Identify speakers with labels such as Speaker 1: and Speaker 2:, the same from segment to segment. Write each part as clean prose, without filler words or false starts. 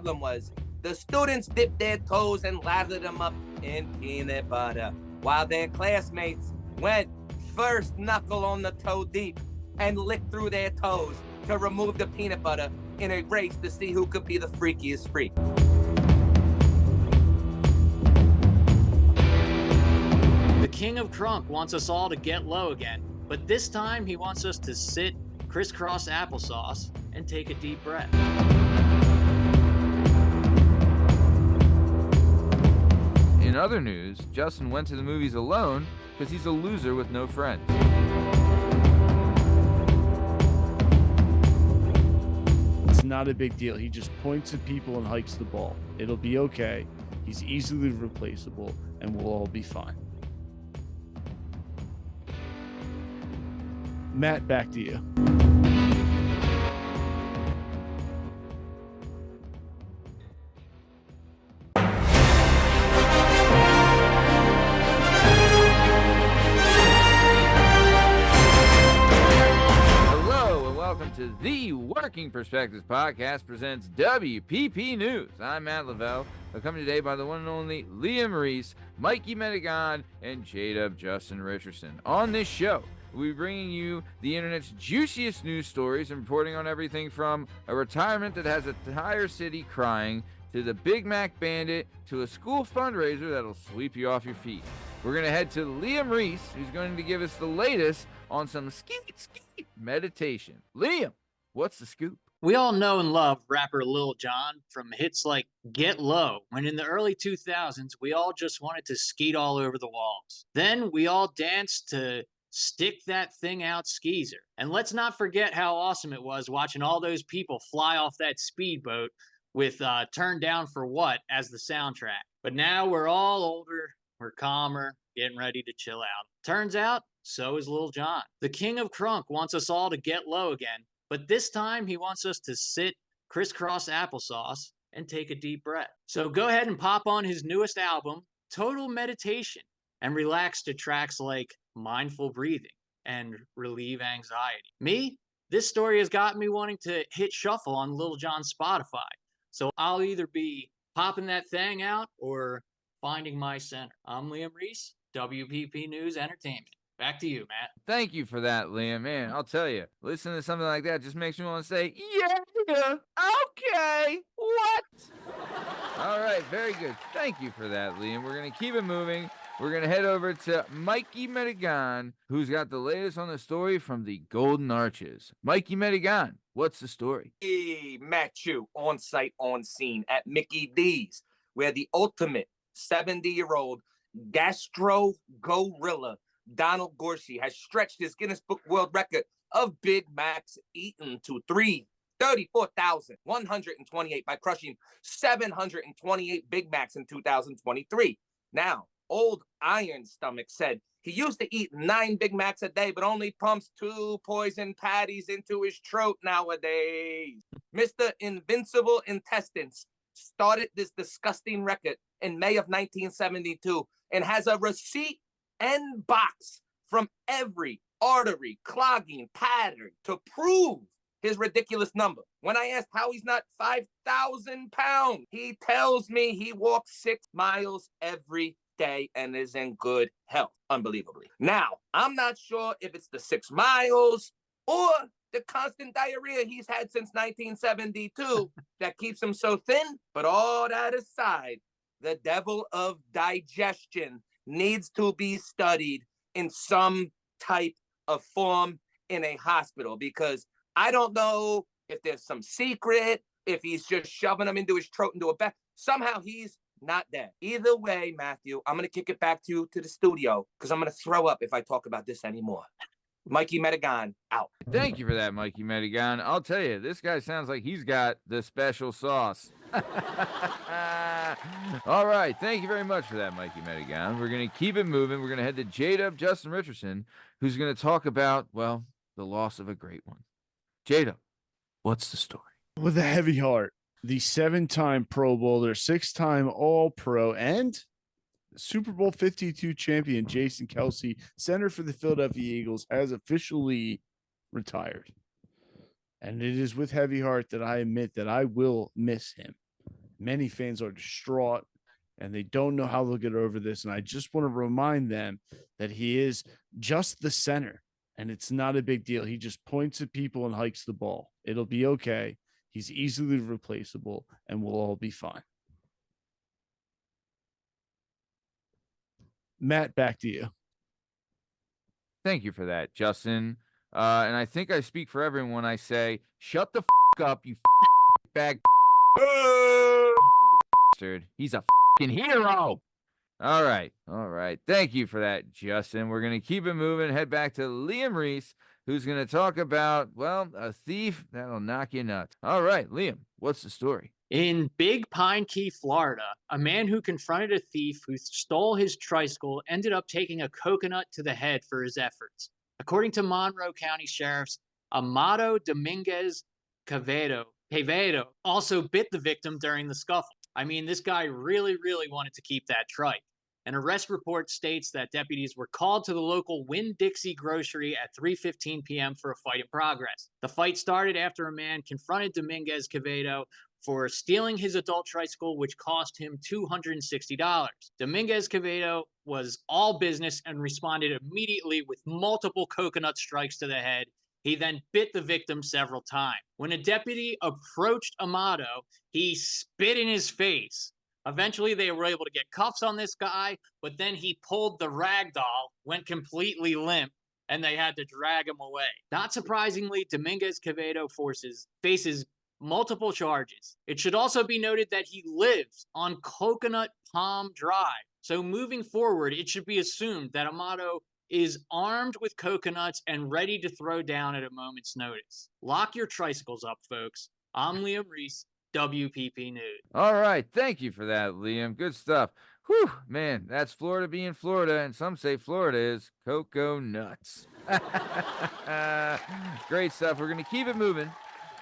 Speaker 1: problem was the students dipped their toes and lathered them up in peanut butter, while their classmates went first knuckle on the toe deep and licked through their toes to remove the peanut butter in a race to see who could be the freakiest freak.
Speaker 2: The king of crunk wants us all to get low again, but this time he wants us to sit crisscross applesauce and take a deep breath.
Speaker 3: In other news, Justin went to the movies alone because he's a loser with no friends.
Speaker 4: It's not a big deal. He just points at people and hikes the ball. It'll be okay. He's easily replaceable, and we'll all be fine. Matt, back to you.
Speaker 3: To the Working Perspectives Podcast presents WPP News. I'm Matt Lavelle, accompanied today by the one and only Liam Reese, Mikey Medigon, and J-Dub Justin Richardson. On this show, we'll be bringing you the internet's juiciest news stories and reporting on everything from a retirement that has an entire city crying, to the Big Mac Bandit, to a school fundraiser that'll sweep you off your feet. We're going to head to Liam Reese, who's going to give us the latest on some skeet meditation. Liam, what's the scoop?
Speaker 2: We all know and love rapper Lil Jon from hits like Get Low, when in the early 2000s, we all just wanted to skeet all over the walls. Then we all danced to Stick That Thing Out Skeezer. And let's not forget how awesome it was watching all those people fly off that speedboat with Turn Down for What as the soundtrack. But now we're all older, we're calmer, getting ready to chill out. Turns out, so is Lil Jon. The king of crunk wants us all to get low again, but this time he wants us to sit crisscross applesauce and take a deep breath. So go ahead and pop on his newest album, Total Meditation, and relax to tracks like Mindful Breathing and Relieve Anxiety. Me, this story has got me wanting to hit shuffle on Lil Jon's Spotify. So I'll either be popping that thing out or finding my center. I'm Liam Reese, WPP News Entertainment. Back to you, Matt.
Speaker 3: Thank you for that, Liam. Man, I'll tell you, listening to something like that just makes me want to say, yeah, okay, what? All right, very good. Thank you for that, Liam. We're going to keep it moving. We're going to head over to Mikey Medigon, who's got the latest on the story from the Golden Arches. Mikey Medigon, what's the story?
Speaker 1: Hey, Matt, you on site, on scene at Mickey D's, where the ultimate 70-year-old gastro gorilla Donald Gorshey has stretched his Guinness Book World Record of Big Macs eaten to 34,128 by crushing 728 Big Macs in 2023. Now, old Iron Stomach said he used to eat 9 Big Macs a day, but only pumps 2 poison patties into his throat nowadays. Mr. Invincible Intestines started this disgusting record in May of 1972 and has a receipt and box from every artery clogging pattern to prove his ridiculous number. When I asked how he's not 5,000 pounds, he tells me he walks 6 miles every day and is in good health, unbelievably. Now, I'm not sure if it's the 6 miles or the constant diarrhea he's had since 1972 that keeps him so thin, but all that aside, the devil of digestion needs to be studied in some type of form in a hospital, because I don't know if there's some secret, if he's just shoving them into his throat, into a bag. Somehow he's not dead. Either way, Matthew, I'm going to kick it back to you, to the studio, because I'm going to throw up if I talk about this anymore. Mikey Medigon, out.
Speaker 3: Thank you for that, Mikey Medigon. I'll tell you, this guy sounds like he's got the special sauce. All right, thank you very much for that, Mikey Medigon. We're going to keep it moving. We're going to head to J-Dub Justin Richardson, who's going to talk about, well, the loss of a great one. J-Dub, what's the story?
Speaker 4: With a heavy heart, the 7-time Pro Bowler, 6-time All-Pro, and Super Bowl 52 champion Jason Kelce, center for the Philadelphia Eagles, has officially retired. And it is with heavy heart that I admit that I will miss him. Many fans are distraught and they don't know how they'll get over this. And I just want to remind them that he is just the center and it's not a big deal. He just points at people and hikes the ball. It'll be okay. He's easily replaceable and we'll all be fine. Matt, back to you.
Speaker 3: Thank you for that, Justin. And I think I speak for everyone when I say, shut the up, you bag bastard. He's a hero. All right. Thank you for that, Justin. We're going to keep it moving. Head back to Liam Reese, who's going to talk about, well, a thief that'll knock you nuts. All right, Liam, what's the story?
Speaker 2: In Big Pine Key, Florida, a man who confronted a thief who stole his tricycle ended up taking a coconut to the head for his efforts. According to Monroe County Sheriff's Amado Dominguez Cabot also bit the victim during the scuffle. I mean, this guy really wanted to keep that trike. An arrest report states that deputies were called to the local Winn-Dixie grocery at 3:15 p.m. for a fight in progress. The fight started after a man confronted Dominguez Cabot for stealing his adult tricycle, which cost him $260. Dominguez Cabot was all business and responded immediately with multiple coconut strikes to the head. He then bit the victim several times. When a deputy approached Amado, he spit in his face. Eventually, they were able to get cuffs on this guy, but then he pulled the rag doll, went completely limp, and they had to drag him away. Not surprisingly, Dominguez Cabot faces multiple charges. It should also be noted that he lives on Coconut Palm Drive. So moving forward, it should be assumed that Amado is armed with coconuts and ready to throw down at a moment's notice. Lock your tricycles up, folks. I'm Liam Reese, WPP News.
Speaker 3: All right. Thank you for that, Liam. Good stuff. Whew, man, that's Florida being Florida, and some say Florida is cocoa nuts. Great stuff. We're going to keep it moving.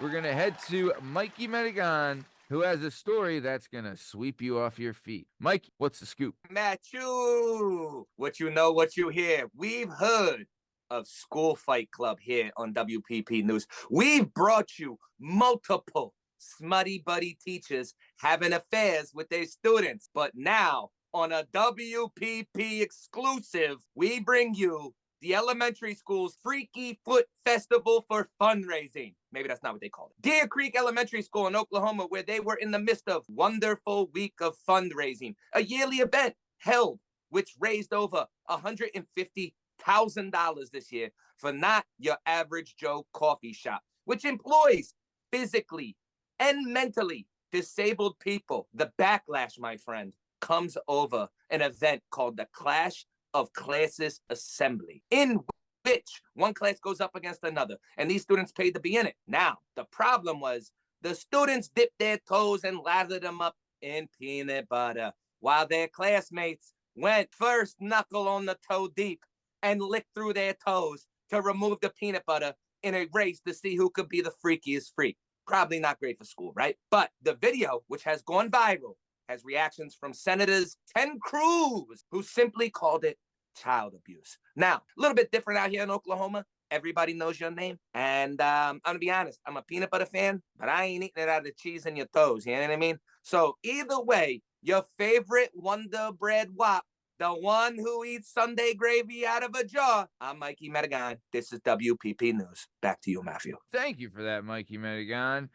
Speaker 3: We're going to head to Mikey Medigon, who has a story that's going to sweep you off your feet. Mike, what's the scoop?
Speaker 1: Matthew, what you know, what you hear. We've heard of School Fight Club here on WPP News. We've brought you multiple smutty buddy teachers having affairs with their students. But now, on a WPP exclusive, we bring you the elementary school's Freaky Foot Festival for fundraising. Maybe that's not what they call it. Deer Creek Elementary School in Oklahoma, where they were in the midst of wonderful week of fundraising, a yearly event held, which raised over $150,000 this year for not your average Joe coffee shop, which employs physically and mentally disabled people. The backlash, my friend, comes over an event called the Clash of Classes Assembly, in which one class goes up against another, and these students paid to be in it. Now, the problem was the students dipped their toes and lathered them up in peanut butter, while their classmates went first knuckle on the toe deep and licked through their toes to remove the peanut butter in a race to see who could be the freakiest freak. Probably not great for school, right? But the video, which has gone viral, has reactions from Senators Ted Cruz, who simply called it child abuse. Now, a little bit different out here in Oklahoma. Everybody knows your name. And I'm going to be honest, I'm a peanut butter fan, but I ain't eating it out of the cheese in your toes. You know what I mean? So either way, your favorite Wonder Bread Wop, the one who eats Sunday gravy out of a jar. I'm Mikey Medigon. This is WPP News. Back to you, Matthew.
Speaker 3: Thank you for that, Mikey Medigon.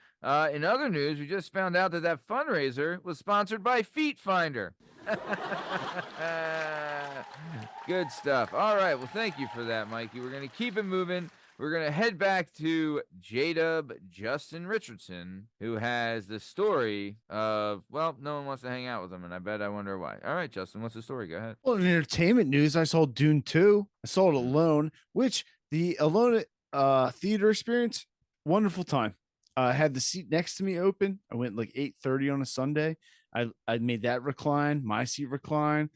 Speaker 3: In other news, we just found out that fundraiser was sponsored by Feet Finder. Good stuff. All right. Well, thank you for that, Mikey. We're going to keep it moving. We're going to head back to J-Dub Justin Richardson, who has the story of, well, no one wants to hang out with him, and I wonder why. All right, Justin, what's the story? Go ahead.
Speaker 4: Well, in entertainment news, I saw Dune 2. I saw it alone, which the alone theater experience, wonderful time. I had the seat next to me open. I went like 8:30 on a Sunday. I made that recline, my seat recline.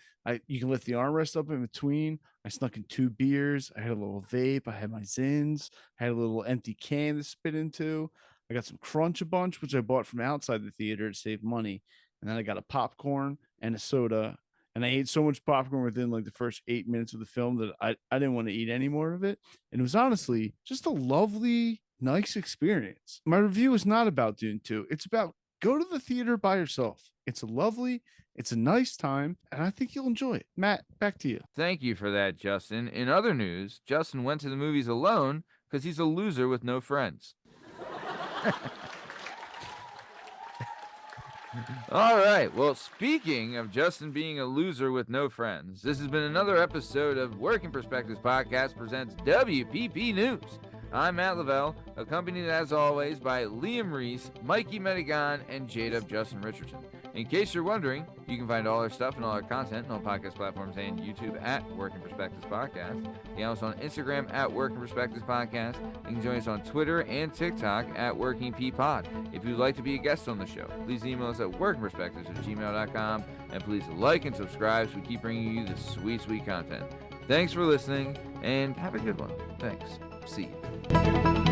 Speaker 4: You can lift the armrest up in between. I snuck in 2 beers. I had a little vape. I had my Zins. I had a little empty can to spit into. I got some Crunch a Bunch, which I bought from outside the theater to save money. And then I got a popcorn and a soda. And I ate so much popcorn within like the first 8 minutes of the film that I didn't want to eat any more of it. And it was honestly just a lovely, nice experience. My review is not about Dune 2. It's about go to the theater by yourself. It's a nice time, and I think you'll enjoy it. Matt, back to you.
Speaker 3: Thank you for that, Justin. In other news, Justin went to the movies alone because he's a loser with no friends. All right. Well, speaking of Justin being a loser with no friends, this has been another episode of Working Perspectives Podcast presents WPP News. I'm Matt Lavelle, accompanied as always by Liam Reese, Mikey Medigon, and J-Dub Justin Richardson. In case you're wondering, you can find all our stuff and all our content on all podcast platforms and YouTube at Working Perspectives Podcast. You can also on Instagram at Working Perspectives Podcast. You can join us on Twitter and TikTok at Working P Pod. If you'd like to be a guest on the show, please email us at workingperspectives@gmail.com, and please like and subscribe so we keep bringing you this sweet, sweet content. Thanks for listening, and have a good one. Thanks. See you.